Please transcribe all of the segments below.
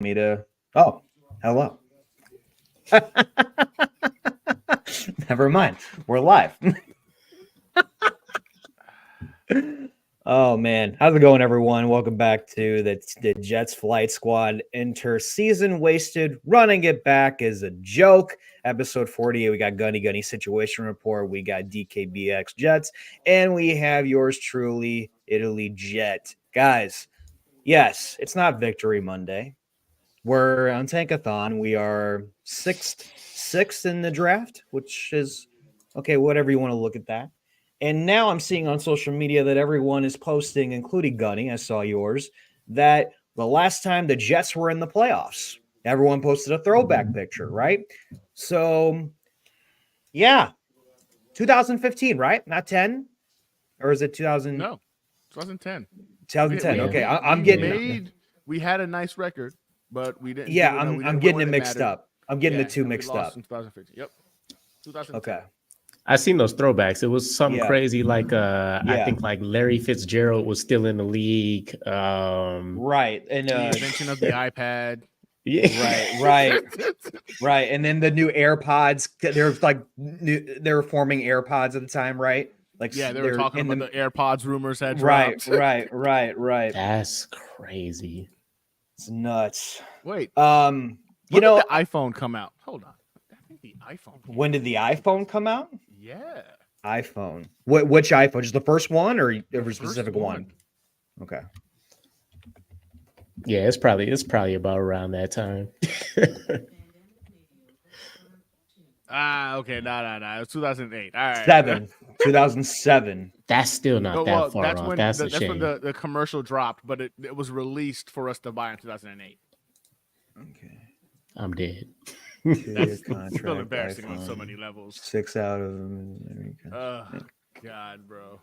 me to. Oh, hello. Never mind. We're live. Oh man, how's it going, everyone? Welcome back to the Jets Flight Squad Inter-Season Wasted. Running it back is a joke. Episode 48. We got Gunny Situation Report. We got DKBxJets, and we have yours truly, Italy Jet. Guys, yes, it's not Victory Monday. We're on Tankathon. We are sixth in the draft, which is okay, whatever you want to look at that. And now I'm seeing on social media that everyone is posting, including Gunny, I saw yours, that the last time the Jets were in the playoffs, everyone posted a throwback picture, right? So, yeah, 2015, right? Not 10? Or is it 2000? No, 2010. 2010. Okay, I'm getting. We had a nice record, but we didn't. Yeah, I'm getting it mixed up. I'm getting the two mixed up. In 2015. Yep. 2010. Okay. I seen those throwbacks. It was something crazy, like I think like Larry Fitzgerald was still in the league. Right, and the invention of the iPad. Yeah, right. And then the new AirPods. They were forming AirPods at the time, right? Like they were talking about the AirPods rumors had dropped. Right. That's crazy. It's nuts. Wait, when did the iPhone come out? Hold on. I think the iPhone. When did the iPhone come out? Yeah. iPhone. Which iPhone? Just the first one, or every specific one? Okay. Yeah, it's probably about around that time. Okay. No. It was 2008. All right. 2007. That's still not that far off. That's a shame. When the commercial dropped, but it was released for us to buy in 2008. Okay. I'm dead. That's still embarrassing on so many levels. 6 out of them. Oh, God, bro.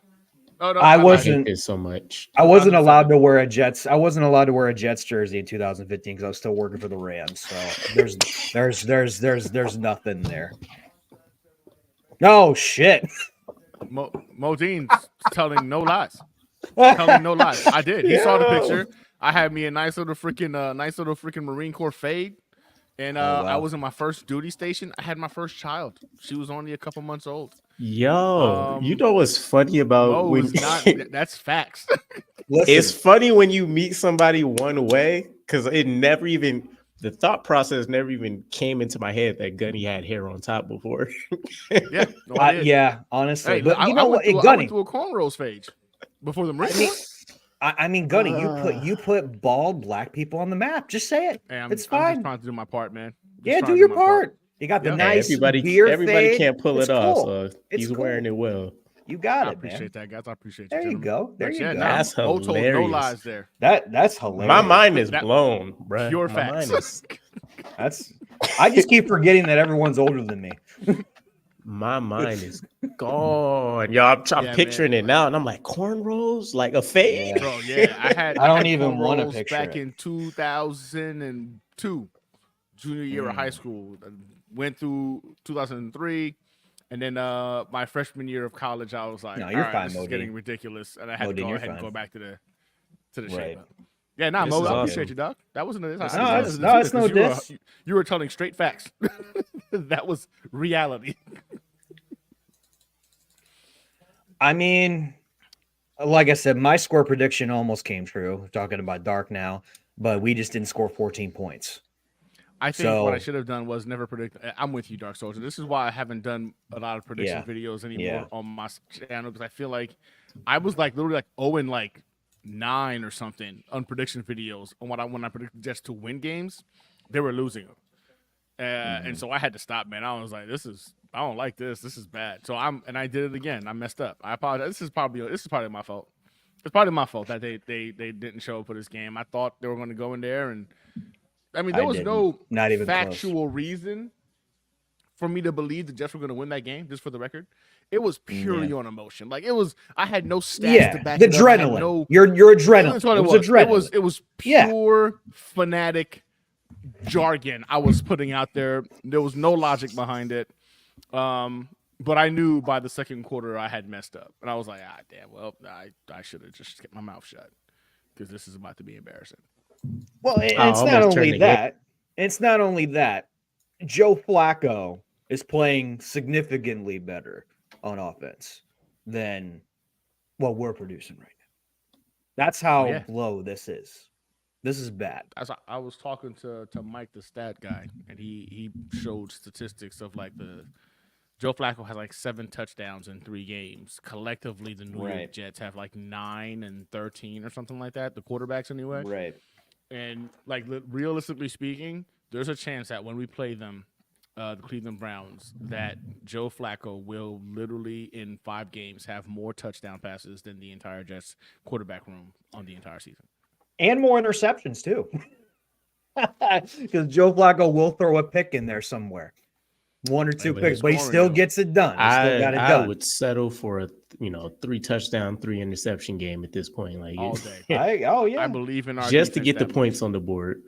Oh, no, I wasn't it so much. I wasn't allowed to wear a Jets. I wasn't allowed to wear a Jets jersey in 2015 because I was still working for the Rams. So there's nothing there. No shit. Modine's telling no lies. Telling no lies. I did. He saw the picture. I had me a nice little freaking Marine Corps fade. And wow. I was in my first duty station. I had my first child. She was only a couple months old. Yo, you know what's funny about when that's facts. It's funny when you meet somebody one way because the thought process never even came into my head that Gunny had hair on top before. Yeah, honestly. Hey, but you know what, Gunny? I went through a cornrows phase before the Marine Corps. I mean, Gunny, you put bald black people on the map. Just say it. Hey, it's fine. I'm just trying to do my part, man. Do your part. You got the nice beard everybody fade. can't pull it off, cool. so he's wearing it well. You got it, I appreciate that, guys. I appreciate you. There you go. There you go. That's hilarious. No lies there. That's hilarious. My mind is blown, bro. Pure facts. I just keep forgetting that everyone's older than me. My mind is gone. Yo, I'm picturing it now, and I'm like, cornrows, like a fade. Bro, yeah. I don't even want to picture back in 2002, junior year of high school. Went through 2003, and then my freshman year of college, I was like, no, you're fine, this is getting ridiculous, and I had to go ahead and go back to the shape up. Yeah, Mo, I appreciate you, Doc. That wasn't a it's no diss. You were telling straight facts. That was reality. I mean, like I said, my score prediction almost came true. We're talking about Dark now, but we just didn't score 14 points. I think what I should have done was never predict. I'm with you, Dark Soldier. This is why I haven't done a lot of prediction videos anymore on my channel, because I feel like I was literally 0-9 or something on prediction videos. On when I predicted Jets to win games, they were losing them. And so I had to stop, man. I was like, I don't like this. This is bad. So I did it again. I messed up. I apologize. This is probably my fault. It's probably my fault that they didn't show up for this game. I thought they were going to go in there, and I mean, there was not even factual reason for me to believe the Jets were going to win that game. Just for the record, it was purely on emotion. Like I had no stats to back it up. Adrenaline. Your adrenaline. That's what it was. Adrenaline. It was pure fanatic jargon I was putting out there. There was no logic behind it. But I knew by the second quarter I had messed up, and I was like, damn. Well, I should have just kept my mouth shut because this is about to be embarrassing. Well, it's not only that. It's not only that. Joe Flacco is playing significantly better on offense than what we're producing right now. That's how low this is. This is bad. I was talking to Mike, the stat guy, and he showed statistics of like Joe Flacco has like 7 touchdowns in 3 games. Collectively, the New York Jets have like 9 and 13 or something like that. The quarterbacks anyway. Right. And like realistically speaking, there's a chance that when we play them, the Cleveland Browns, that Joe Flacco will literally in 5 games have more touchdown passes than the entire Jets quarterback room on the entire season. And more interceptions too. Because Joe Flacco will throw a pick in there somewhere. 1 or 2 picks, but he still gets it done. I would settle for a 3 touchdown, 3 interception game at this point. Like all day. I believe in our just to get the points on the board.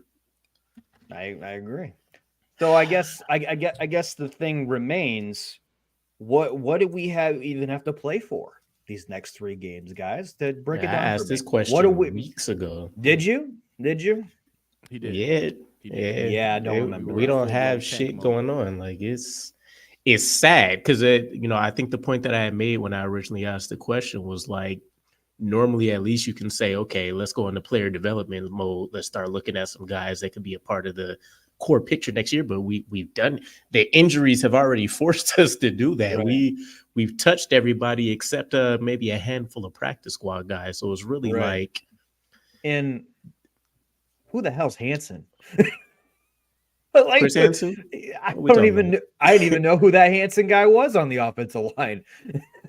I agree. So I guess the thing remains: what do we even have to play for these next 3 games, guys? To break it down. I asked this question weeks ago. Did you? He did. Yeah, I don't remember. We don't have shit going on. Like it's sad because I think the point that I had made when I originally asked the question was like, normally at least you can say, okay, let's go into player development mode. Let's start looking at some guys that could be a part of the core picture next year. But we've done, the injuries have already forced us to do that. Right. We've touched everybody except maybe a handful of practice squad guys. So it's really like, and who the hell's Hansen? Chris Hansen? I didn't even know who that Hansen guy was on the offensive line.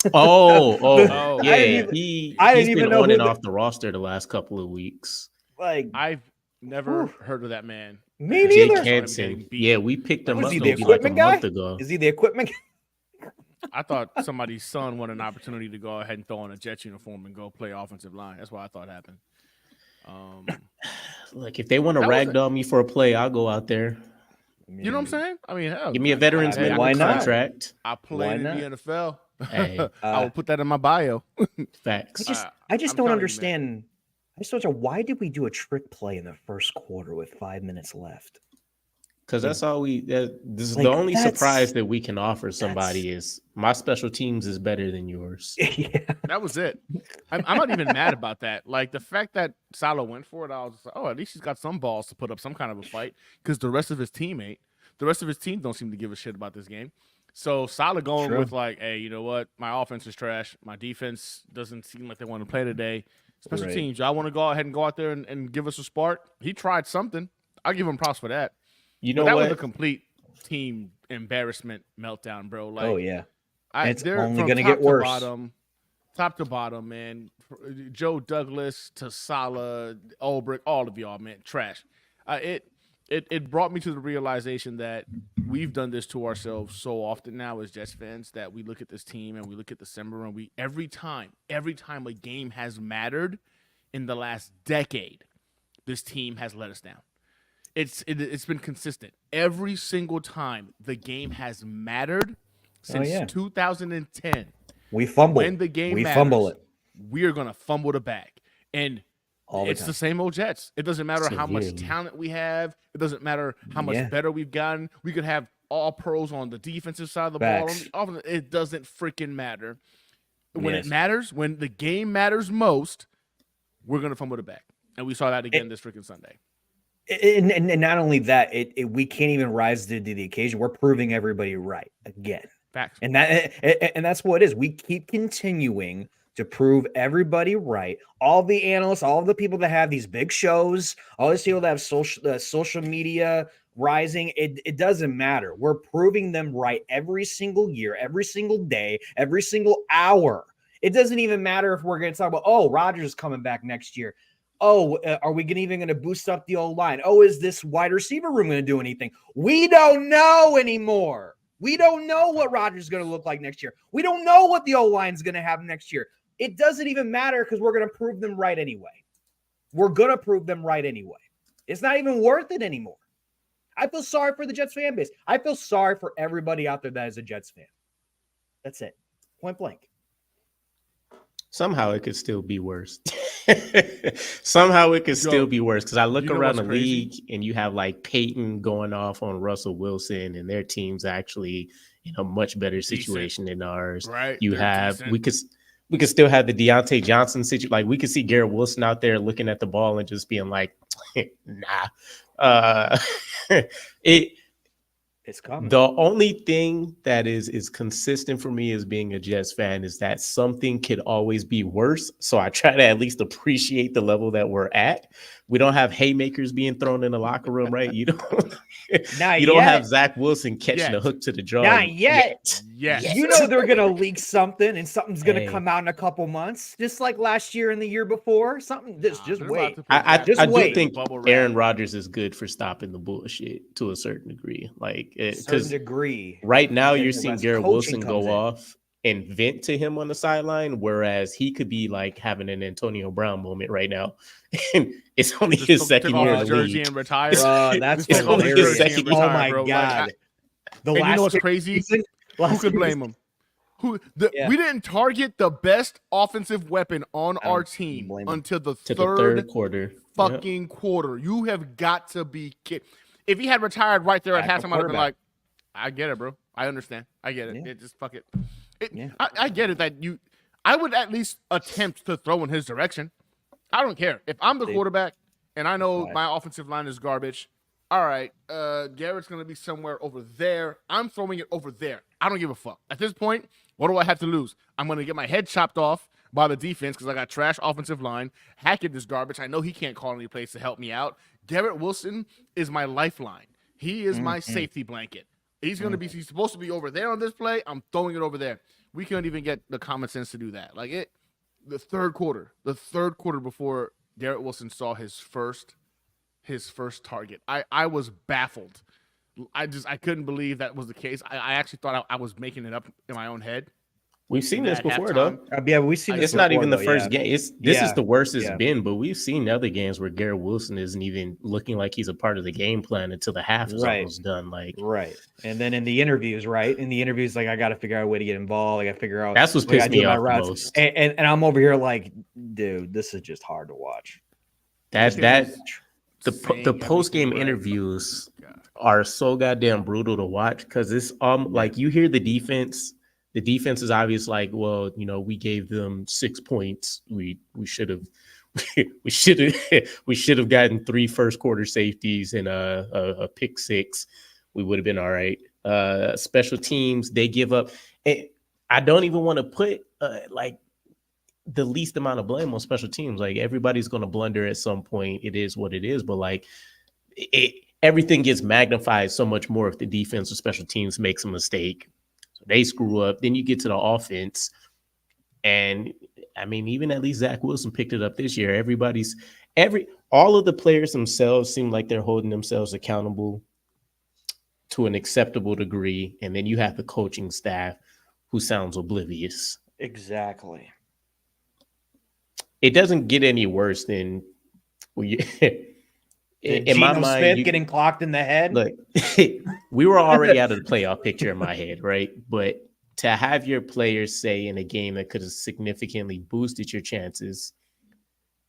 Yeah. He's been on and off the roster the last couple of weeks. Like I've never heard of that man. Me neither. Jake Hansen. Yeah, we picked him up maybe like a month ago. Is he the equipment guy? I thought somebody's son wanted an opportunity to go ahead and throw on a Jets uniform and go play offensive line. That's what I thought happened. Like if they want to ragdoll me for a play, I'll go out there. You know what I'm saying? I mean, hell, give me a veterans minimum contract. I played in the NFL. Hey, I will put that in my bio. Facts. I just don't understand. I just don't know, why did we do a trick play in the first quarter with 5 minutes left? Because that's all this is the only surprise that we can offer somebody is my special teams is better than yours. Yeah. That was it. I'm not even mad about that. Like the fact that Salah went for it, I was just like, at least he's got some balls to put up some kind of a fight because the rest of his team don't seem to give a shit about this game. So Salah going with like, hey, you know what? My offense is trash. My defense doesn't seem like they want to play today. Special teams, y'all want to go ahead and go out there and give us a spark? He tried something. I'll give him props for that. You know that what? was a complete team embarrassment meltdown, bro. Like, it's only going to get worse. Top to bottom, man. Joe Douglas to Salah, Ulbrich, all of y'all, man, trash. It brought me to the realization that we've done this to ourselves so often now as Jets fans that we look at this team and we look at December and every time a game has mattered in the last decade, this team has let us down. It's been consistent. Every single time the game has mattered since 2010. We fumble. When the game matters, fumble it. We're going to fumble the bag. And it's the same old Jets. It doesn't matter how much talent we have. It doesn't matter how much better we've gotten. We could have all pros on the defensive side of the ball. It doesn't freaking matter. When it matters, when the game matters most, we're going to fumble the bag. And we saw that again this freaking Sunday. And not only that, we can't even rise to the occasion. We're proving everybody right again. Facts. And that's what it is. We keep continuing to prove everybody right. All the analysts, all the people that have these big shows, all these people that have social media rising, it doesn't matter. We're proving them right every single year, every single day, every single hour. It doesn't even matter if we're going to talk about, Rodgers is coming back next year. Are we even going to boost up the old line? Is this wide receiver room going to do anything? We don't know anymore. We don't know what Rodgers is going to look like next year. We don't know what the old line is going to have next year. It doesn't even matter because we're going to prove them right anyway. We're going to prove them right anyway. It's not even worth it anymore. I feel sorry for the Jets fan base. I feel sorry for everybody out there that is a Jets fan. That's it. Point blank. Somehow it could still be worse. Somehow it could still be worse because I look you know around the crazy? league and you have like Peyton going off on Russell Wilson, and their team's actually in a much better situation than ours. Right? You They're have decent. we could still have the Deontay Johnson situation. Like we could see Garrett Wilson out there looking at the ball and just being like, nah. It's coming. The only thing that is consistent for me as being a Jets fan is that something could always be worse. So I try to at least appreciate the level that we're at. We don't have haymakers being thrown in the locker room, right? You don't. You don't have Zach Wilson catching a hook to the jaw. Not yet. Yes. You know they're gonna leak something, and something's gonna come out in a couple months, just like last year and the year before. Something. Just wait. I do think Aaron Rodgers is good for stopping the bullshit to a certain degree. Like, because right now you're seeing Garrett Wilson go off and vent to him on the sideline, whereas he could be like having an Antonio Brown moment right now. And it's only his second year in the league. And retire. That's hilarious. Oh my god! And you know what's crazy? Who could blame him? We didn't target the best offensive weapon on our team until the third quarter. Fucking quarter. You have got to be kidding. If he had retired right there at halftime, I'd have been like, I get it, bro. I understand. I get it. It just fuck it. I get it that I would at least attempt to throw in his direction. I don't care. If I'm the quarterback and I know my offensive line is garbage, all right, Garrett's going to be somewhere over there. I'm throwing it over there. I don't give a fuck. At this point, what do I have to lose? I'm going to get my head chopped off by the defense because I got trash offensive line. Hackett is garbage. I know he can't call any plays to help me out. Garrett Wilson is my lifeline. He is my safety blanket. He's supposed to be over there on this play. I'm throwing it over there. We couldn't even get the common sense to do that. Like the third quarter before Garrett Wilson saw his first target. I was baffled. I couldn't believe that was the case. I actually thought I was making it up in my own head. We've seen this before, though. Yeah, we've seen this. It's not even the first game. This is the worst it's been, but we've seen other games where Garrett Wilson isn't even looking like he's a part of the game plan until the half is almost done. And then in the interviews, like I got to figure out a way to get involved. I got to figure out. That's what's pissed me off the most. And I'm over here like, dude, this is just hard to watch. The post game interviews are so goddamn brutal to watch because it's like you hear the defense. The defense is obvious, like, well, we gave them 6 points. We should have gotten 3 first quarter safeties and a pick 6. We would have been all right. Special teams, they give up. And I don't even want to put like the least amount of blame on special teams. Like everybody's going to blunder at some point. It is what it is. But like everything gets magnified so much more if the defense or special teams makes a mistake. They screw up. Then you get to the offense. And I mean, even at least Zach Wilson picked it up this year. All of the players themselves seem like they're holding themselves accountable to an acceptable degree. And then you have the coaching staff who sounds oblivious. Exactly. It doesn't get any worse than in my mind, Smith getting clocked in the head. Look, we were already out of the playoff picture in my head, right? But to have your players say in a game that could have significantly boosted your chances,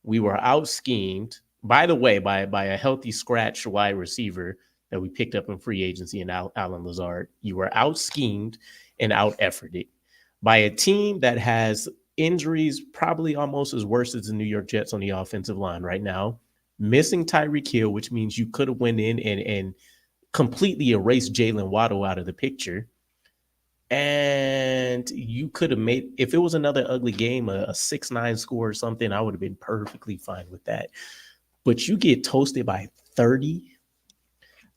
we were out schemed. By the way, by a healthy scratch wide receiver that we picked up in free agency in Alan Lazard, you were out schemed and out efforted by a team that has injuries probably almost as worse as the New York Jets on the offensive line right now. Missing Tyreek Hill, which means you could have went in and completely erased Jalen Waddle out of the picture. And you could have made, if it was another ugly game, a 6-9 score or something, I would have been perfectly fine with that. But you get toasted by 30.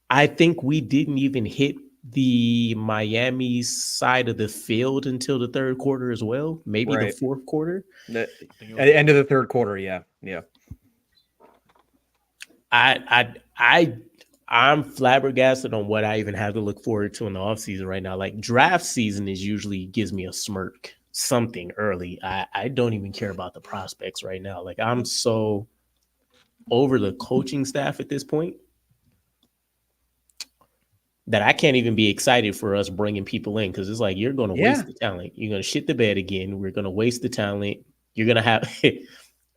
I think we didn't even hit the Miami side of the field until the third quarter as well. Maybe the fourth quarter. At the end of the third quarter, yeah. I'm flabbergasted on what I even have to look forward to in the offseason right now. Like draft season is usually gives me a smirk, something early. I don't even care about the prospects right now. Like I'm so over the coaching staff at this point that I can't even be excited for us bringing people in because it's like you're going to waste the talent. You're going to shit the bed again. We're going to waste the talent. You're going to have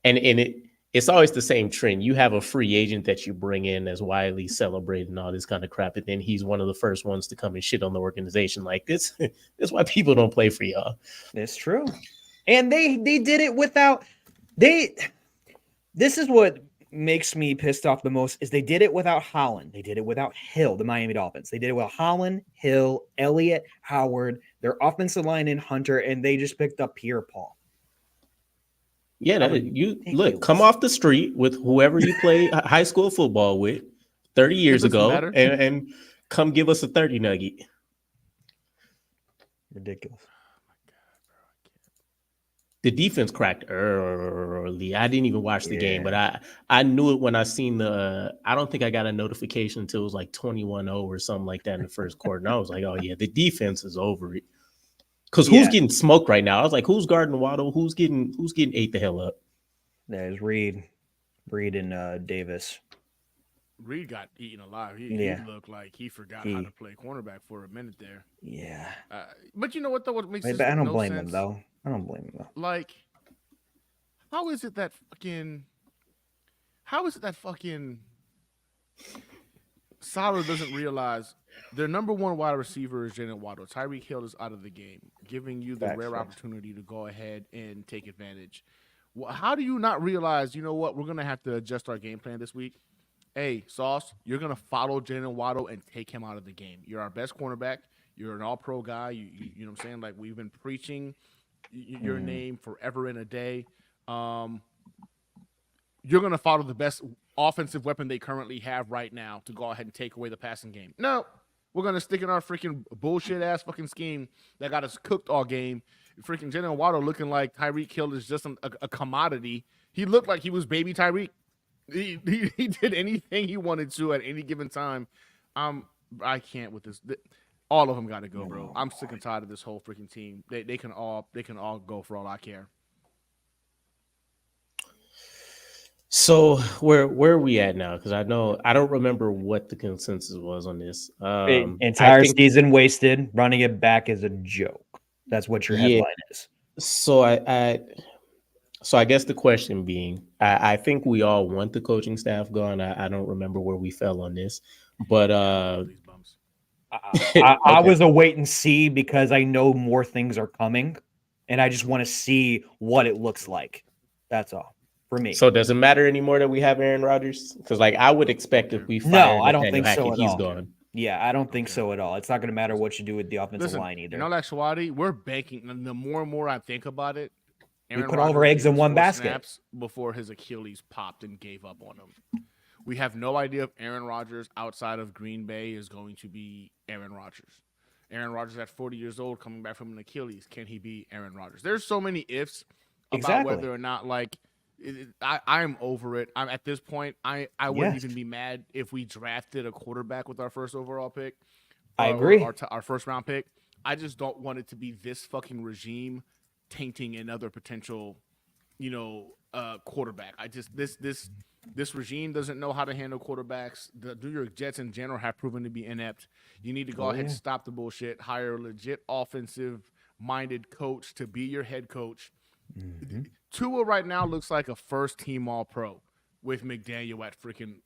and it's always the same trend. You have a free agent that you bring in that's widely celebrated and all this kind of crap, and then he's one of the first ones to come and shit on the organization like this. That's why people don't play for y'all. It's true. And they did it without this is what makes me pissed off the most is they did it without Holland. They did it without Hill, the Miami Dolphins. They did it without Holland, Hill, Elliott, Howard, their offensive line in Hunter, and they just picked up Pierre Paul. Yeah, you look, come off the street with whoever you play high school football with 30 years ago and come give us a 30 nugget. Ridiculous. The defense cracked early. I didn't even watch the game, but I knew it when I seen I don't think I got a notification until it was like 21-0 or something like that in the first quarter. And I was like, oh yeah, the defense is over it. Because who's getting smoked right now? I was like, who's guarding Waddle? Who's getting ate the hell up? There's Reed and Davis. Reed got eaten alive. He looked like he forgot how to play cornerback for a minute there. Yeah. But you know what, though? What makes I don't blame him, though. I don't blame him, though. Like, how is it that fucking Saleh doesn't realize their number one wide receiver is Jalen Waddle. Tyreek Hill is out of the game, giving you the rare opportunity to go ahead and take advantage. How do you not realize, you know what, we're going to have to adjust our game plan this week? Hey, Sauce, you're going to follow Jalen Waddle and take him out of the game. You're our best cornerback. You're an all-pro guy. You know what I'm saying? Like, we've been preaching your name forever and a day. You're going to follow the best offensive weapon they currently have right now to go ahead and take away the passing game. No, we're going to stick in our freaking bullshit-ass fucking scheme that got us cooked all game. Freaking Jalen Waddle looking like Tyreek Hill is just a commodity. He looked like he was baby Tyreek. He did anything he wanted to at any given time. I can't with this. All of them got to go, bro. I'm sick and tired of this whole freaking team. They can all go for all I care. So where are we at now? Because I don't remember what the consensus was on this. Entire season wasted. Running it back is a joke. That's what your headline is. So I guess the question being, I think we all want the coaching staff gone. I don't remember where we fell on this, but I was a wait and see because I know more things are coming, and I just want to see what it looks like. That's all for me. So does it matter anymore that we have Aaron Rodgers? Because I would expect if we fire I don't think so at he's all. Gone. Yeah, I don't think so at all. It's not going to matter what you do with the offensive line either. In all actuality, we're banking. The more and more I think about it, we put all of our eggs in one basket. Before his Achilles popped and gave up on him. We have no idea if Aaron Rodgers outside of Green Bay is going to be Aaron Rodgers. Aaron Rodgers at 40 years old coming back from an Achilles. Can he be Aaron Rodgers? There's so many ifs about whether or not, like, I'm over it. I'm at this point, I wouldn't even be mad if we drafted a quarterback with our first overall pick. I agree. Our first round pick. I just don't want it to be this fucking regime tainting another potential, quarterback. I just this regime doesn't know how to handle quarterbacks. The New York Jets in general have proven to be inept. You need to go ahead and stop the bullshit. Hire a legit offensive-minded coach to be your head coach. Mm-hmm. Tua right now looks like a first-team All-Pro with McDaniel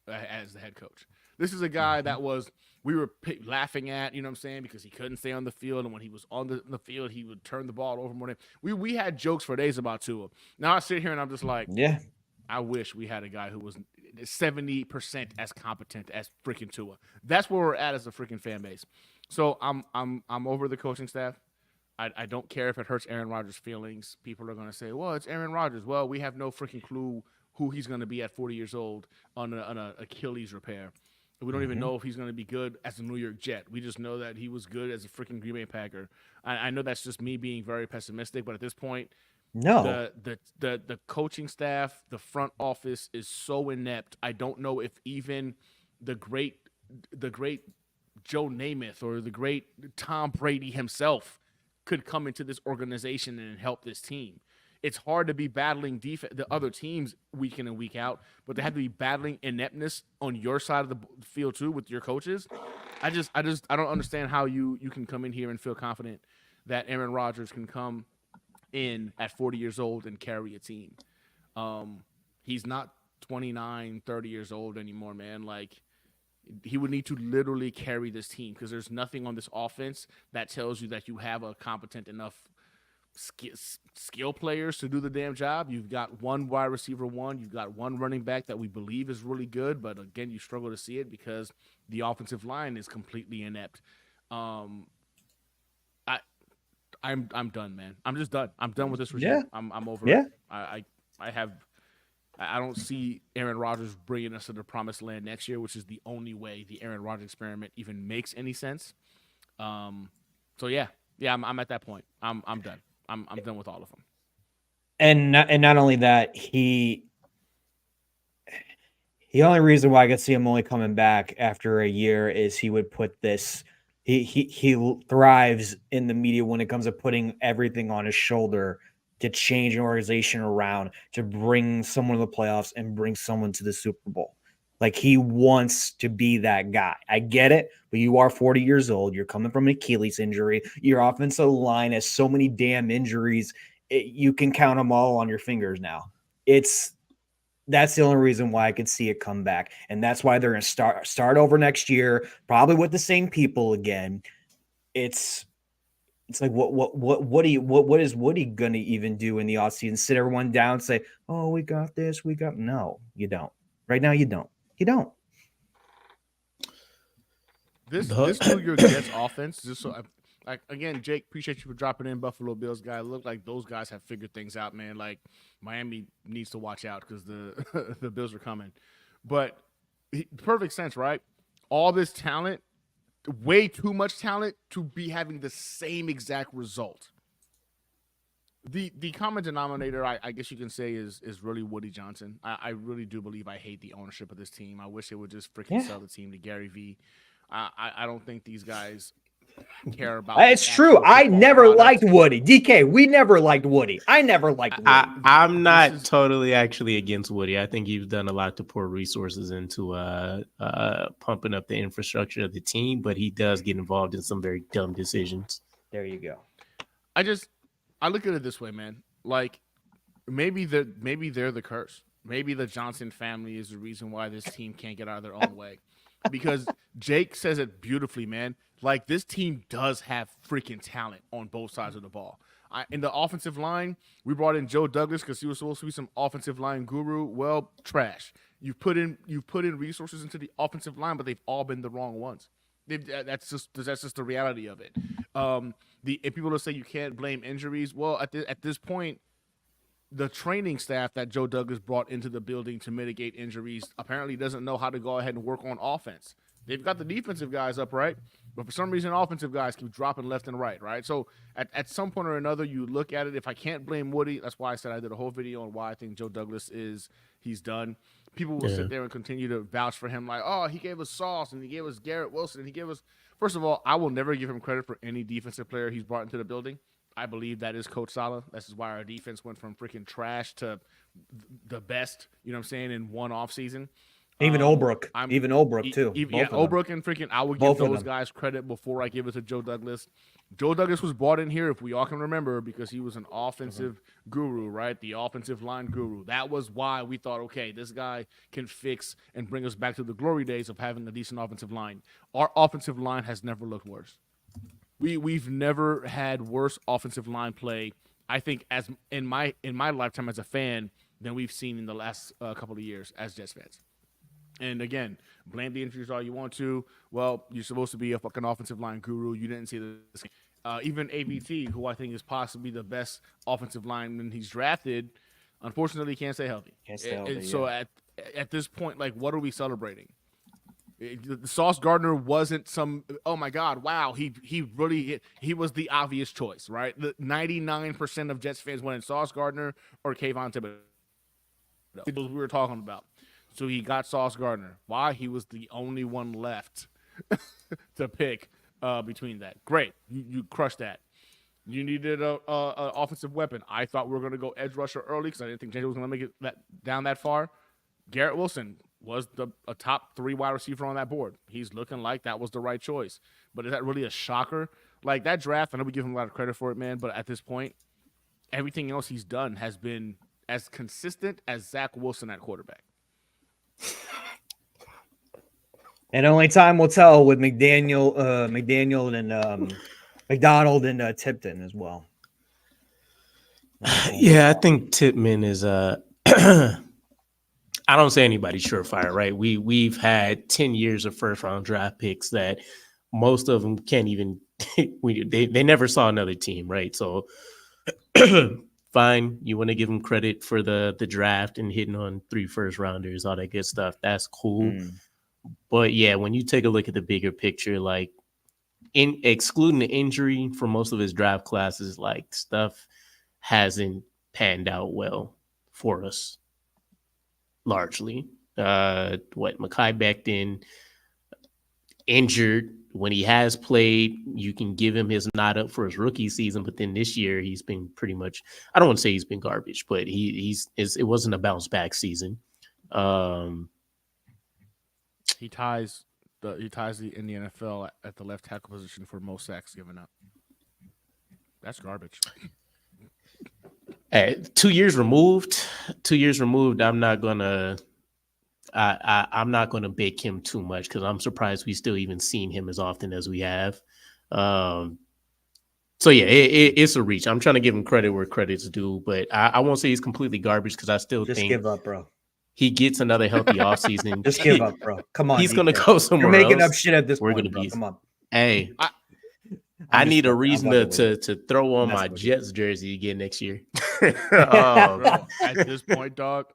as the head coach. This is a guy that we were laughing at, you know what I'm saying, because he couldn't stay on the field, and when he was on the field, he would turn the ball over more than we had jokes for days about Tua. Now I sit here and I'm just like, I wish we had a guy who was 70% as competent as freaking Tua. That's where we're at as a freaking fan base. So I'm over the coaching staff. I don't care if it hurts Aaron Rodgers' feelings. People are going to say, well, it's Aaron Rodgers. Well, we have no freaking clue who he's going to be at 40 years old on an Achilles repair. We don't even know if he's going to be good as a New York Jet. We just know that he was good as a freaking Green Bay Packer. I know that's just me being very pessimistic, but at this point, the coaching staff, the front office is so inept. I don't know if even the great Joe Namath or the great Tom Brady himself could come into this organization and help this team. It's hard to be battling the other teams week in and week out, but they have to be battling ineptness on your side of the field too with your coaches. I don't understand how you can come in here and feel confident that Aaron Rodgers can come in at 40 years old and carry a team. He's not 29, 30 years old anymore, man. Like, he would need to literally carry this team because there's nothing on this offense that tells you that you have a competent enough skill players to do the damn job. You've got one wide receiver one. You've got one running back that we believe is really good, but again, you struggle to see it because the offensive line is completely inept. I'm done, man. I'm just done. I'm done with this regime. Yeah. I'm over it. I don't see Aaron Rodgers bringing us to the promised land next year, which is the only way the Aaron Rodgers experiment even makes any sense. So yeah, I'm at that point. I'm done. I'm done with all of them. And not only that, the only reason why I could see him only coming back after a year is he would put this. He thrives in the media when it comes to putting everything on his shoulder to change an organization around, to bring someone to the playoffs and bring someone to the Super Bowl. Like, he wants to be that guy. I get it, but you are 40 years old. You're coming from an Achilles injury. Your offensive line has so many damn injuries. You can count them all on your fingers now. That's the only reason why I could see it come back. And that's why they're going to start over next year, probably with the same people again. It's like, what is Woody going to even do in the offseason? Sit everyone down and say, oh, we got this, no, you don't. Right now, you don't. You don't. This New York Jets offense, just so again, Jake, appreciate you for dropping in, Buffalo Bills guy. Look like those guys have figured things out, man. Like, Miami needs to watch out because the Bills are coming. But perfect sense, right? All this talent, way too much talent to be having the same exact result. The common denominator, I guess you can say, is really Woody Johnson. I really do believe I hate the ownership of this team. I wish it would just freaking sell the team to Gary V. I don't think these guys care about. It's true. I never liked Woody. DK, we never liked Woody. I never liked Woody. I'm not totally actually against Woody. I think he's done a lot to pour resources into pumping up the infrastructure of the team, but he does get involved in some very dumb decisions. There you go. I look at it this way, man. Like, maybe they're the curse. Maybe the Johnson family is the reason why this team can't get out of their own way. Because Jake says it beautifully, man. Like, this team does have freaking talent on both sides of the ball. In the offensive line, we brought in Joe Douglas because he was supposed to be some offensive line guru. Well, trash. You've put in resources into the offensive line, but they've all been the wrong ones. That's just the reality of it. If people will say you can't blame injuries, well, at this point, the training staff that Joe Douglas brought into the building to mitigate injuries apparently doesn't know how to go ahead and work on offense. They've got the defensive guys up, right? But for some reason, offensive guys keep dropping left and right, right? So at some point or another, you look at it. If I can't blame Woody, that's why I said I did a whole video on why I think Joe Douglas he's done. People will sit there and continue to vouch for him like, oh, he gave us Sauce and he gave us Garrett Wilson and he gave us – first of all, I will never give him credit for any defensive player he's brought into the building. I believe that is Coach Saleh. This is why our defense went from freaking trash to the best, you know what I'm saying, in one offseason. Even Olbrook. Too. Olbrook and freaking – I would give those guys credit before I give it to Joe Douglas. Joe Douglas was brought in here, if we all can remember, because he was an offensive guru, right? The offensive line guru. That was why we thought, okay, this guy can fix and bring us back to the glory days of having a decent offensive line. Our offensive line has never looked worse. We've never had worse offensive line play, I think, as in my lifetime as a fan, than we've seen in the last couple of years as Jets fans. And again, blame the injuries all you want to. Well, you're supposed to be a fucking offensive line guru. You didn't see this. Even AVT, who I think is possibly the best offensive lineman he's drafted, unfortunately can't stay healthy. So at this point, like, what are we celebrating? Sauce Gardner wasn't some, oh my God, wow, he was the obvious choice, right? The 99% of Jets fans wanted Sauce Gardner or Kayvon Thibodeau. That's what we were talking about. So he got Sauce Gardner. Why? He was the only one left to pick between that. Great. You crushed that. You needed a offensive weapon. I thought we were going to go edge rusher early because I didn't think JJ was going to make it down that far. Garrett Wilson was a top 3 wide receiver on that board. He's looking like that was the right choice. But is that really a shocker? Like, that draft, I know we give him a lot of credit for it, man, but at this point, everything else he's done has been as consistent as Zach Wilson at quarterback. And only time will tell with McDaniel and McDonald and Tipton as well. Yeah, I think Tippmann is I don't say anybody's surefire, right? We've had 10 years of first round draft picks that most of them can't even they never saw another team, right? So fine, you want to give them credit for the draft and hitting on 3 first rounders, all that good stuff. That's cool. But yeah, when you take a look at the bigger picture, like excluding the injury for most of his draft classes, like stuff hasn't panned out well for us. Largely, Mekhi Becton injured. When he has played, you can give him his nod up for his rookie season, but then this year he's been pretty much, I don't want to say he's been garbage, but it wasn't a bounce back season. He ties in the NFL at the left tackle position for most sacks given up. That's garbage. 2 years removed. I'm not gonna bake him too much because I'm surprised we still even seen him as often as we have. So yeah, it's a reach. I'm trying to give him credit where credit's due, but I won't say he's completely garbage because I still think give up, bro. He gets another healthy offseason. Just give up, bro. Come on, he's gonna go somewhere. You're making else. up shit at this We're point. gonna be. Come on. Hey. I need a reason to throw on my Jets jersey again next year. Bro, at this point, dog.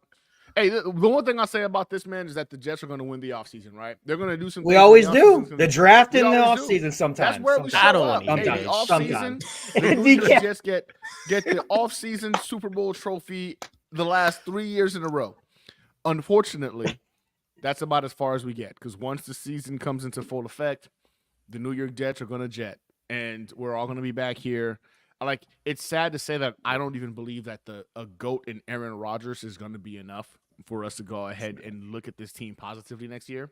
Hey, the one thing I'll say about this, man, is that the Jets are going to win the offseason, right? They're going to do some. We always do. The draft in the offseason sometimes. That's where we show up. Hey, the offseason, the Jets get the offseason Super Bowl trophy the last 3 years in a row. Unfortunately, that's about as far as we get because once the season comes into full effect, the New York Jets are going to jet. And we're all going to be back here. Like, it's sad to say that I don't even believe that a GOAT in Aaron Rodgers is going to be enough for us to go ahead and look at this team positively next year.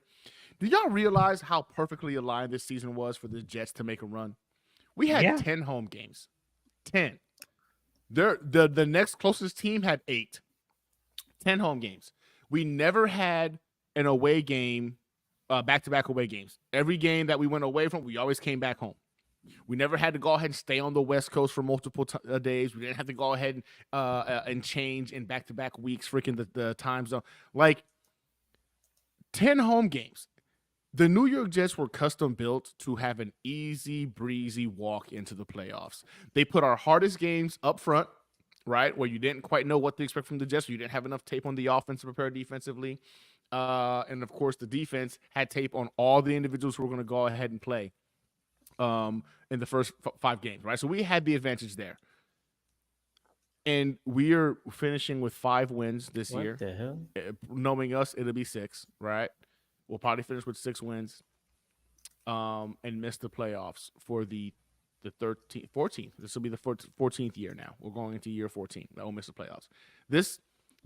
Do y'all realize how perfectly aligned this season was for the Jets to make a run? We had 10 home games. 10. The next closest team had 8. 10 home games. We never had an away game, back-to-back away games. Every game that we went away from, we always came back home. We never had to go ahead and stay on the West Coast for multiple days. We didn't have to go ahead and change in back-to-back weeks, freaking the time zone. Like, 10 home games. The New York Jets were custom built to have an easy, breezy walk into the playoffs. They put our hardest games up front, right, where you didn't quite know what to expect from the Jets. You didn't have enough tape on the offense to prepare defensively. And, of course, the defense had tape on all the individuals who were going to go ahead and play in the first 5 games, right? So we had the advantage there. And we are finishing with 5 wins this year. What the hell? Knowing us, it'll be 6, right? We'll probably finish with 6 wins and miss the playoffs for the 14th. This will be the 14th year now. We're going into year 14. That will miss the playoffs.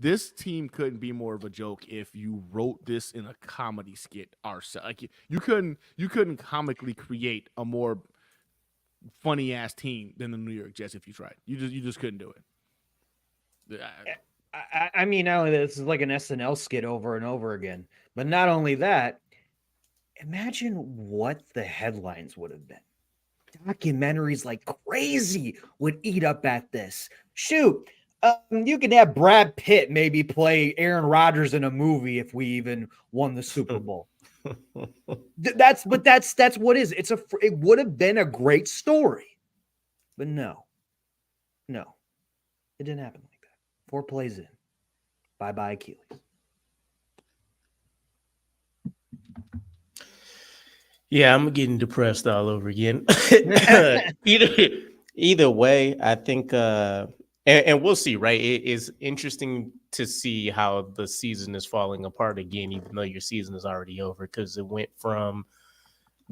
This team couldn't be more of a joke if you wrote this in a comedy skit ourselves. Like you couldn't comically create a more funny ass team than the New York Jets if you tried. You just couldn't do it. I mean, not only this is like an SNL skit over and over again, but not only that, imagine what the headlines would have been. Documentaries like crazy would eat up at this. Shoot. You can have Brad Pitt maybe play Aaron Rodgers in a movie if we even won the Super Bowl. That's what it is. It would have been a great story, but no, it didn't happen like that. 4 plays in, bye Achilles. Yeah, I'm getting depressed all over again. Either way, I think. And we'll see, right? It is interesting to see how the season is falling apart again, even though your season is already over, because it went from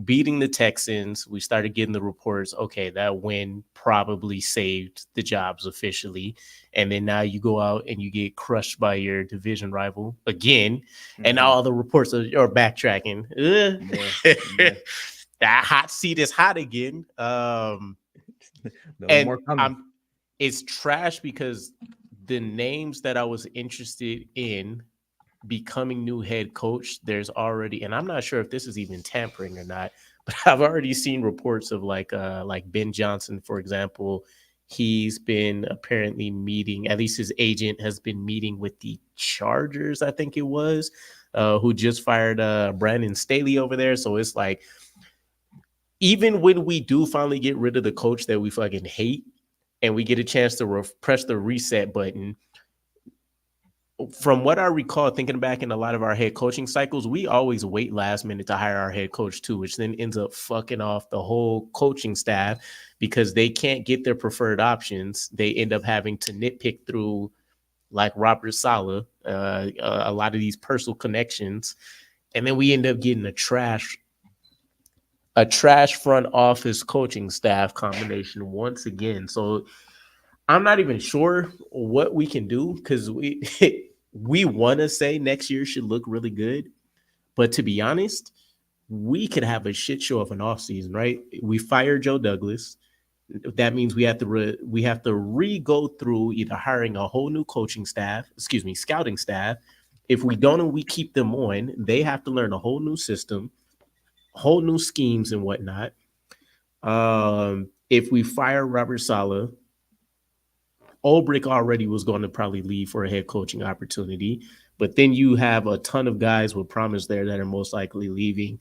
beating the Texans. We started getting the reports, okay, that win probably saved the jobs officially. And then now you go out and you get crushed by your division rival again. Mm-hmm. And now all the reports are backtracking. Yeah. That hot seat is hot again. It's trash because the names that I was interested in becoming new head coach, there's already, and I'm not sure if this is even tampering or not, but I've already seen reports of like Ben Johnson, for example. He's been apparently meeting, at least his agent has been meeting with the Chargers, I think it was, who just fired Brandon Staley over there. So it's like, even when we do finally get rid of the coach that we fucking hate and we get a chance to press the reset button, from what I recall, thinking back in a lot of our head coaching cycles, we always wait last minute to hire our head coach too, which then ends up fucking off the whole coaching staff because they can't get their preferred options. They end up having to nitpick through, like Robert Saleh, a lot of these personal connections, and then we end up getting a trash front office coaching staff combination once again. So I'm not even sure what we can do because we want to say next year should look really good. But to be honest, we could have a shit show of an offseason, right? We fired Joe Douglas. That means we have to re-go through either hiring a whole new scouting staff. If we don't and we keep them on, they have to learn a whole new system, whole new schemes and whatnot. If we fire Robert Saleh, Ulbrich already was going to probably leave for a head coaching opportunity, but then you have a ton of guys with promise there that are most likely leaving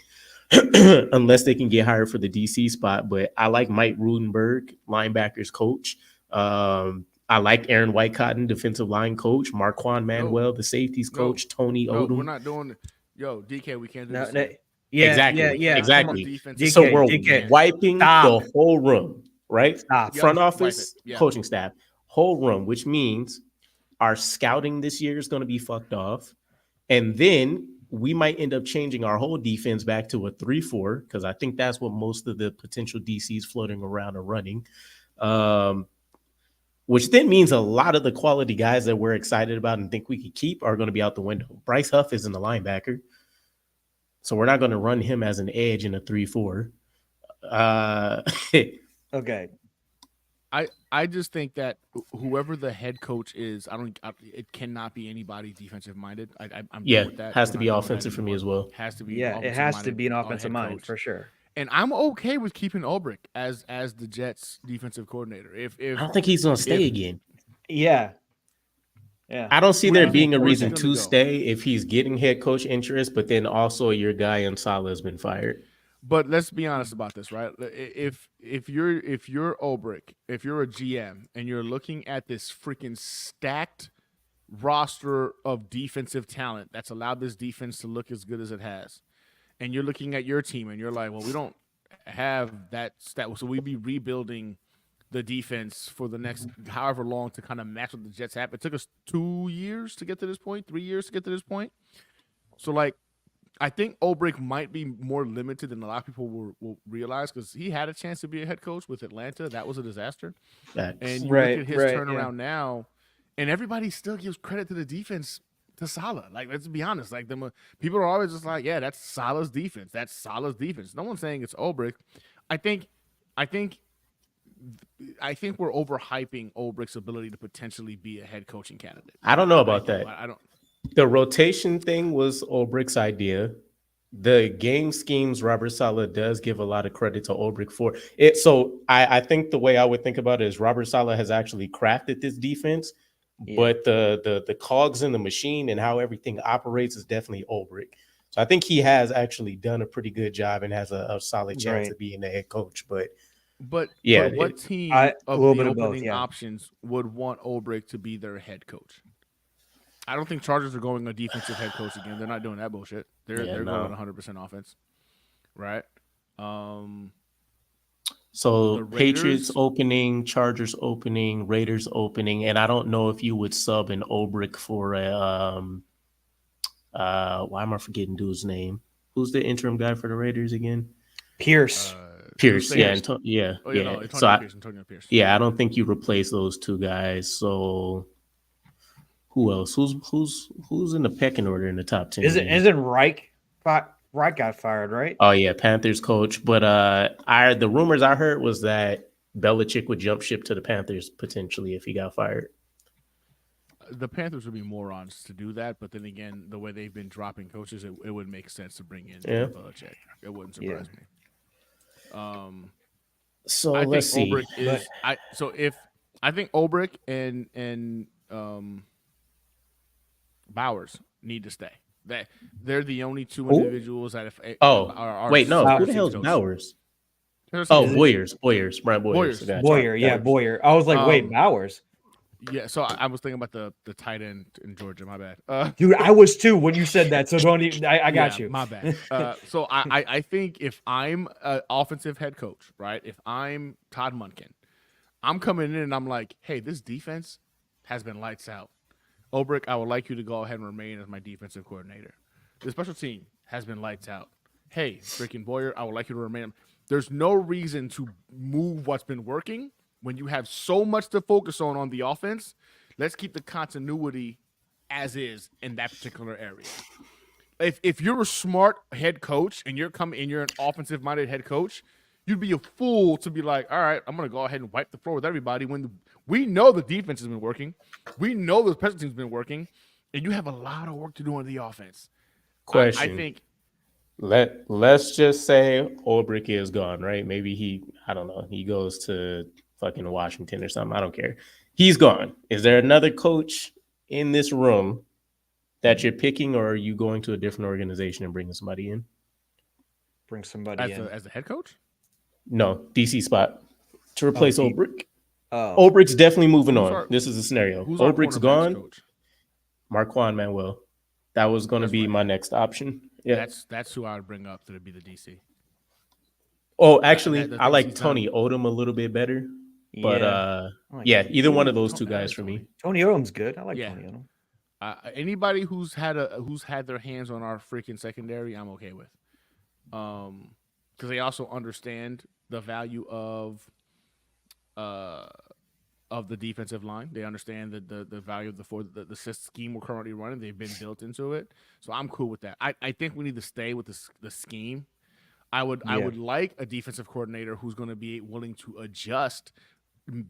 unless they can get hired for the DC spot. But I like Mike Rudenberg, linebackers coach. I like Aaron Whitecotton, defensive line coach. Marquand Manuel, the safeties coach. Tony Odom. We're not doing DK. We can't do this. Yeah, exactly. So we're wiping the whole room, right? Front office, coaching staff. Whole room, which means our scouting this year is going to be fucked off. And then we might end up changing our whole defense back to a 3-4 because I think that's what most of the potential DCs floating around are running. Which then means a lot of the quality guys that we're excited about and think we could keep are going to be out the window. Bryce Huff isn't a linebacker, so we're not going to run him as an edge in a 3-4. Okay. I just think that whoever the head coach is, it cannot be anybody defensive minded. I'm with that. Has to be offensive for me as well. Has to be. It has to be an offensive mind for sure. And I'm okay with keeping Ulbrich as the Jets defensive coordinator. If I don't think he's going to stay again. Yeah. I don't see there being a reason to stay if he's getting head coach interest, but then also your guy in Saleh has been fired. But let's be honest about this, right? If you're Ulbrich, if you're a GM and you're looking at this freaking stacked roster of defensive talent that's allowed this defense to look as good as it has, and you're looking at your team and you're like, well, we don't have that stat, so we'd be rebuilding the defense for the next however long to kind of match what the Jets have. It took us 2 years to get to this point, 3 years to get to this point. So, like, I think Ulbrich might be more limited than a lot of people will realize because he had a chance to be a head coach with Atlanta. That was a disaster. And you look at his turnaround now, and everybody still gives credit to the defense to Saleh. Like, let's be honest. Like, people are always just like, yeah, that's Saleh's defense. That's Saleh's defense. No one's saying it's Ulbrich. I think we're overhyping Ulbrich's ability to potentially be a head coaching candidate. I don't know about that. I don't. The rotation thing was Ulbrich's idea. The game schemes, Robert Saleh does give a lot of credit to Ulbrich for it. So I think the way I would think about it is Robert Saleh has actually crafted this defense, but the cogs in the machine and how everything operates is definitely Ulbrich. So I think he has actually done a pretty good job and has a solid chance of being the head coach. But what team of the opening options would want Ulbrich to be their head coach? I don't think Chargers are going a defensive head coach again. They're not doing that bullshit. They're going 100% offense, right? So Patriots opening, Chargers opening, Raiders opening, and I don't know if you would sub an Ulbrich for a why am I forgetting dude's name? Who's the interim guy for the Raiders again? Pierce. Pierce, So Antonio Pierce. Yeah, I don't think you replace those two guys. So who else? Who's in the pecking order in the top 10? Isn't Reich got fired, right? Oh yeah, Panthers coach. But the rumors I heard was that Belichick would jump ship to the Panthers potentially if he got fired. the Panthers would be morons to do that, but then again, the way they've been dropping coaches, it would make sense to bring in Belichick. It wouldn't surprise me. So I let's think see. Ulbrich is. I think Ulbrich and Bowers need to stay. That they're the only two individuals that are wait, no, who the hell's hell's Bowers? Brian Boyers, Brian Boyers. Boyer, Boyer. I was like, wait, Bowers. Yeah, so I was thinking about the tight end in Georgia. My bad, dude. I was too when you said that. So don't even. I got you. My bad. So I think if I'm an offensive head coach, right? If I'm Todd Monken, I'm coming in and I'm like, hey, this defense has been lights out. Ulbrich, I would like you to go ahead and remain as my defensive coordinator. The special team has been lights out. Hey, freaking Boyer, I would like you to remain. There's no reason to move what's been working when you have so much to focus on the offense. Let's keep the continuity as is in that particular area. If you're a smart head coach and you're an offensive-minded head coach, you'd be a fool to be like, all right, I'm going to go ahead and wipe the floor with everybody when we know the defense has been working. We know the special team's been working, and you have a lot of work to do on the offense. Question. I think. Let's just say Ulbrich is gone, right? Maybe I don't know, he goes to fucking Washington or something. I don't care. He's gone. Is there another coach in this room that you're picking, or are you going to a different organization and bringing somebody in? Bring somebody in. As the head coach? No, DC spot to replace Ulbrich. Oh. Ulbrich's definitely moving on. This is a scenario. Ulbrich's gone. Coach? Marquand Manuel. That was going to be my next option. Yeah, that's who I would bring up to be the DC. Oh, actually, I like Tony Odom a little bit better. But either one of those two guys for me. Tony Odom's good. I like Tony Odom. Anybody who's had their hands on our freaking secondary, I'm okay with. Because they also understand the value of the defensive line. They understand the value of the scheme we're currently running. They've been built into it, so I'm cool with that. I think we need to stay with the scheme. I would like a defensive coordinator who's going to be willing to adjust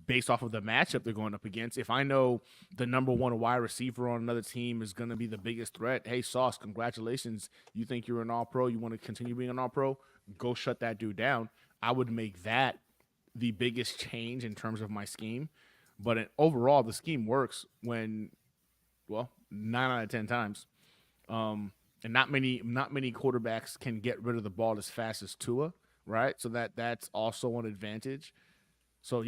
based off of the matchup they're going up against. If I know the number one wide receiver on another team is going to be the biggest threat, hey, Sauce, congratulations. You think you're an all-pro. You want to continue being an all-pro? Go shut that dude down. I would make that the biggest change in terms of my scheme. But overall, the scheme works when, 9 out of 10 times. And not many quarterbacks can get rid of the ball as fast as Tua, right? So that's also an advantage. So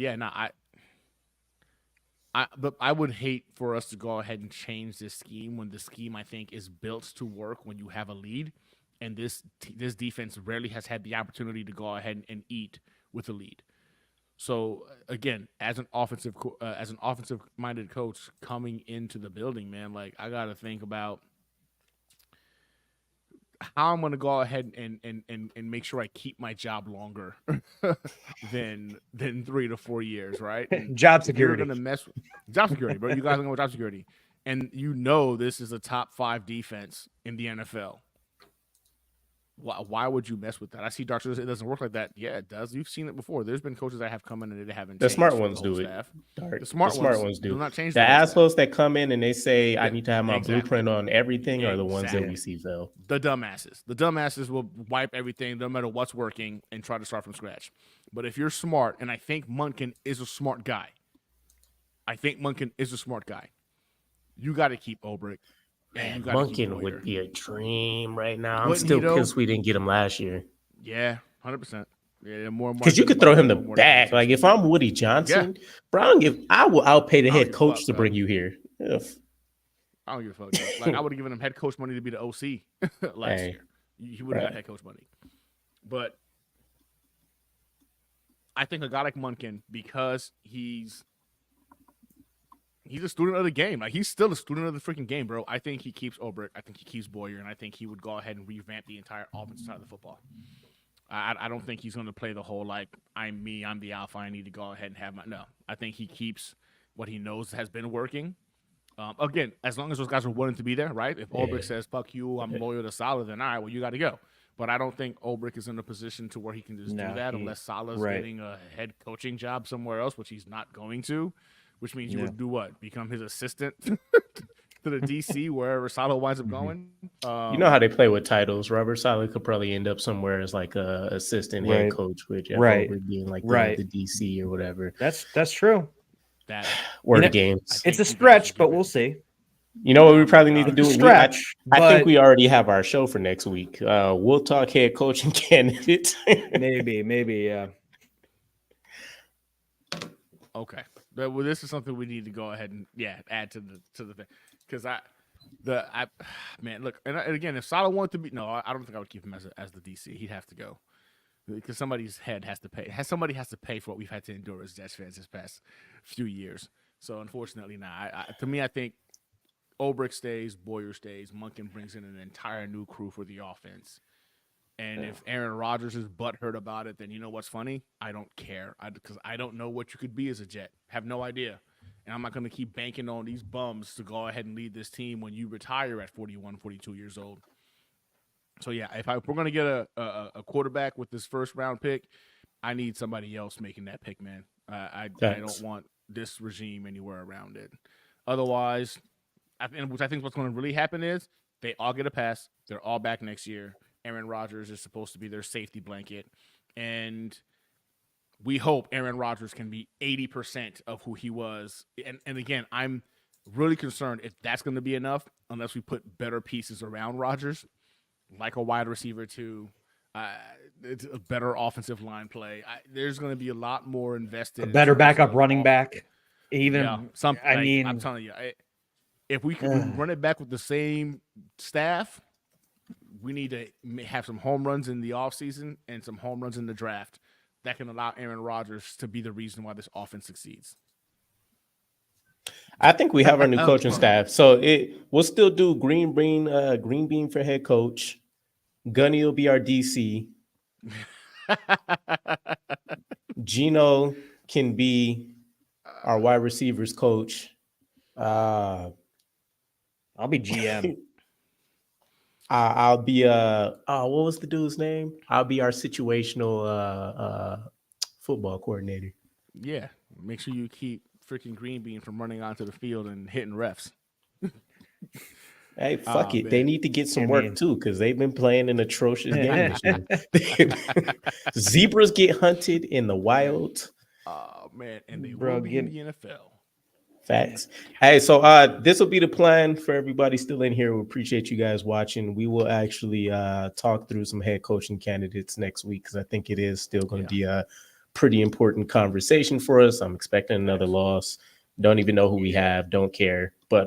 but I would hate for us to go ahead and change this scheme when the scheme I think is built to work when you have a lead, and this defense rarely has had the opportunity to go ahead and eat with a lead. So again, as an offensive-minded coach coming into the building, man, like I got to think about how I'm going to go ahead and make sure I keep my job longer than 3 to 4 years, right? And job security. You're going to mess with job security, bro. You guys are going with job security, and this is a top 5 defense in the NFL. Why would you mess with that? I see Dark says it doesn't work like that. Yeah, it does. You've seen it before. There's been coaches that have come in and they haven't. The smart ones do it. The smart ones do not change. The assholes that come in and they say, "I need to have my blueprint on everything," are the ones that we see fail. The dumbasses will wipe everything, no matter what's working, and try to start from scratch. But if you're smart, and I think Monken is a smart guy. You got to keep Ulbrich. Man, Monken would be a dream right now. I'm still pissed we didn't get him last year. Yeah, 100%. Yeah, more because you could throw him the bag. Like if I'm Woody Johnson, bro, I will outpay the head coach to bring you here. I don't give a fuck. Like I would have given him head coach money to be the OC last year. He would have got head coach money. But I think a guy like Monken, because he's a student of the game. Like he's still a student of the freaking game, bro. I think he keeps Ulbrich. I think he keeps Boyer, and I think he would go ahead and revamp the entire offensive side of the football. I don't think he's going to play the whole like I'm the alpha. I need to go ahead and have my no. I think he keeps what he knows has been working. Again, as long as those guys are willing to be there, right? If Ulbrich says "fuck you," I'm loyal to Saleh, then all right, well you got to go. But I don't think Ulbrich is in a position to where he can just do that unless Saleh's getting a head coaching job somewhere else, which he's not going to. which means you would do what? Become his assistant to the DC wherever Saleh winds up going. You know how they play with titles. Robert Saleh could probably end up somewhere as like a assistant head coach, with Jeff Ulbrich being like the DC or whatever. That's true. Or the games. It's a stretch, but we'll see. You know what we probably need to do? Stretch. I think we already have our show for next week. We'll talk head coaching candidates. maybe, yeah. Okay. Well, this is something we need to go ahead and add to the thing, because man, look, and again, if Saleh wanted to be, no, I don't think I would keep him as the DC. He'd have to go, because somebody's head has to pay. Somebody has to pay for what we've had to endure as Jets fans this past few years. So unfortunately, to me, I think Ulbrich stays, Boyer stays, Monken brings in an entire new crew for the offense. And if Aaron Rodgers is butthurt about it, then you know what's funny? I don't care, because I don't know what you could be as a Jet. Have no idea. And I'm not going to keep banking on these bums to go ahead and lead this team when you retire at 41, 42 years old. So, yeah, if we're going to get a quarterback with this first-round pick, I need somebody else making that pick, man. I don't want this regime anywhere around it. Otherwise, which I think what's going to really happen is they all get a pass. They're all back next year. Aaron Rodgers is supposed to be their safety blanket. And we hope Aaron Rodgers can be 80% of who he was. And again, I'm really concerned if that's going to be enough, unless we put better pieces around Rodgers, like a wide receiver too, it's a better offensive line play. There's going to be a lot more invested. A better backup running back. Something. I mean, I'm telling you, if we can run it back with the same staff, we need to have some home runs in the offseason and some home runs in the draft that can allow Aaron Rodgers to be the reason why this offense succeeds. I think we have our new coaching staff. So we'll still do Green Bean for head coach. Gunny will be our DC. Gino can be our wide receivers coach. I'll be GM. I'll be what was the dude's name? I'll be our situational football coordinator. Yeah, make sure you keep freaking Green Bean from running onto the field and hitting refs. Hey, fuck it. Man. They need to get some work too, because they've been playing an atrocious game this year. Zebras get hunted in the wild. Oh man, and they will be in the NFL. Facts. Hey, so this will be the plan for everybody still in here. We appreciate you guys watching. We will actually talk through some head coaching candidates next week, because I think it is still going to be a pretty important conversation for us. I'm expecting another loss. Don't even know who we have. Don't care. But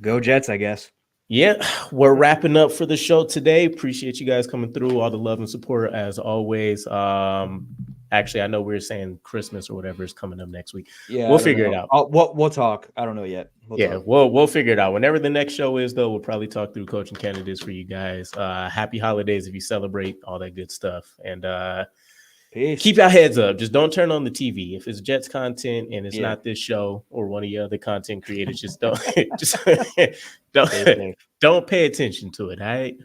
go Jets, I guess. Yeah, we're wrapping up for the show today. Appreciate you guys coming through. All the love and support as always. Actually, I know we were saying Christmas or whatever is coming up next week. Yeah, we'll figure it out. We'll talk. I don't know yet. We'll figure it out. Whenever the next show is, though, we'll probably talk through coaching candidates for you guys. Happy holidays if you celebrate, all that good stuff. And keep your heads up. Just don't turn on the TV. If it's Jets content and it's not this show or one of your other content creators, just don't don't pay attention to it. All right.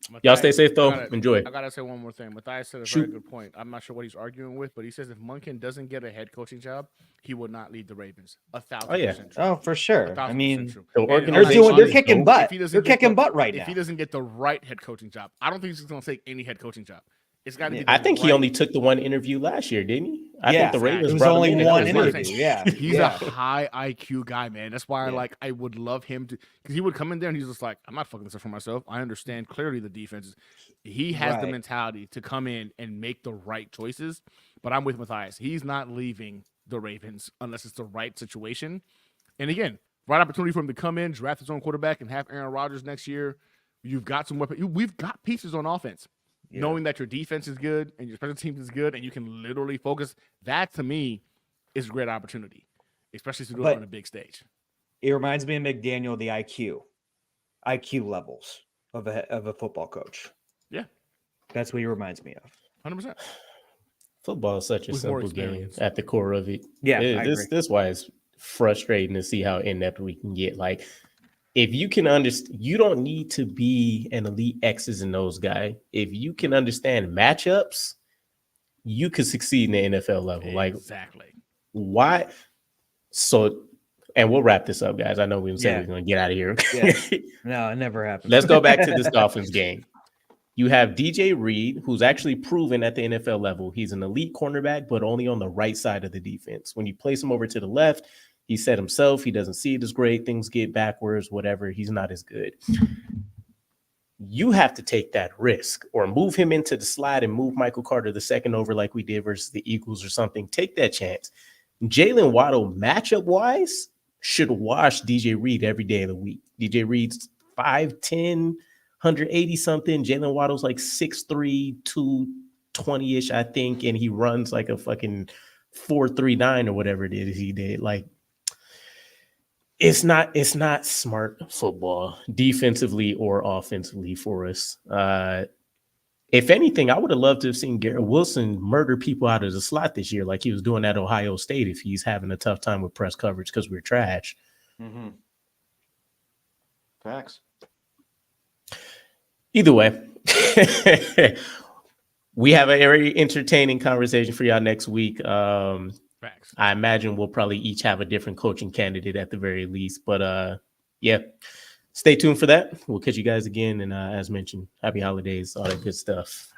Matthias, y'all stay safe though. Enjoy. I gotta say one more thing. Matthias said a very good point. I'm not sure what he's arguing with, but he says if Monken doesn't get a head coaching job, he would not lead the Ravens. 1,000% true. Oh, for sure. I mean, they're kicking butt. They're kicking butt right now. If he doesn't get the right head coaching job, I don't think he's going to take any head coaching job. It's got to be. I think he only took the one interview last year, didn't he? I think the Ravens was only one interview. Yeah, he's a high IQ guy, man. That's why I would love him to, because he would come in there and he's just like, I'm not fucking this up for myself. I understand clearly the defenses. He has the mentality to come in and make the right choices. But I'm with Matthias. He's not leaving the Ravens unless it's the right situation. And again, right opportunity for him to come in, draft his own quarterback, and have Aaron Rodgers next year. You've got some weapons. We've got pieces on offense. Yeah. Knowing that your defense is good and your special teams is good and you can literally focus, that to me is a great opportunity, especially to do it on a big stage. It reminds me of McDaniel, the IQ levels of a football coach. Yeah. That's what he reminds me of. 100%. Football is such a simple game at the core of it. Yeah. This is why it's frustrating to see how inept we can get. Like, if you can understand, you don't need to be an elite X's and O's guy. If you can understand matchups, you could succeed in the NFL level. Exactly. Why? So, and we'll wrap this up, guys. I know we said we were going to get out of here. No, it never happened. Let's go back to this Dolphins game. You have DJ Reed, who's actually proven at the NFL level. He's an elite cornerback, but only on the right side of the defense. When you place him over to the left, he said himself, he doesn't see it as great. Things get backwards, whatever. He's not as good. You have to take that risk or move him into the slide and move Michael Carter the second over like we did versus the Eagles or something. Take that chance. Jalen Waddle, matchup-wise, should wash DJ Reed every day of the week. DJ Reed's 5'10", 180-something. Jalen Waddle's like 6'3", 220-ish, I think, and he runs like a fucking 4.39 or whatever it is he did. Like, it's not smart football defensively or offensively for us. If anything, I would have loved to have seen Garrett Wilson murder people out of the slot this year like he was doing at Ohio State if he's having a tough time with press coverage because we're trash. Mm-hmm. Facts. Either way, we have a very entertaining conversation for y'all next week. Facts. I imagine we'll probably each have a different coaching candidate at the very least. But yeah, stay tuned for that. We'll catch you guys again. And as mentioned, happy holidays, all that good stuff.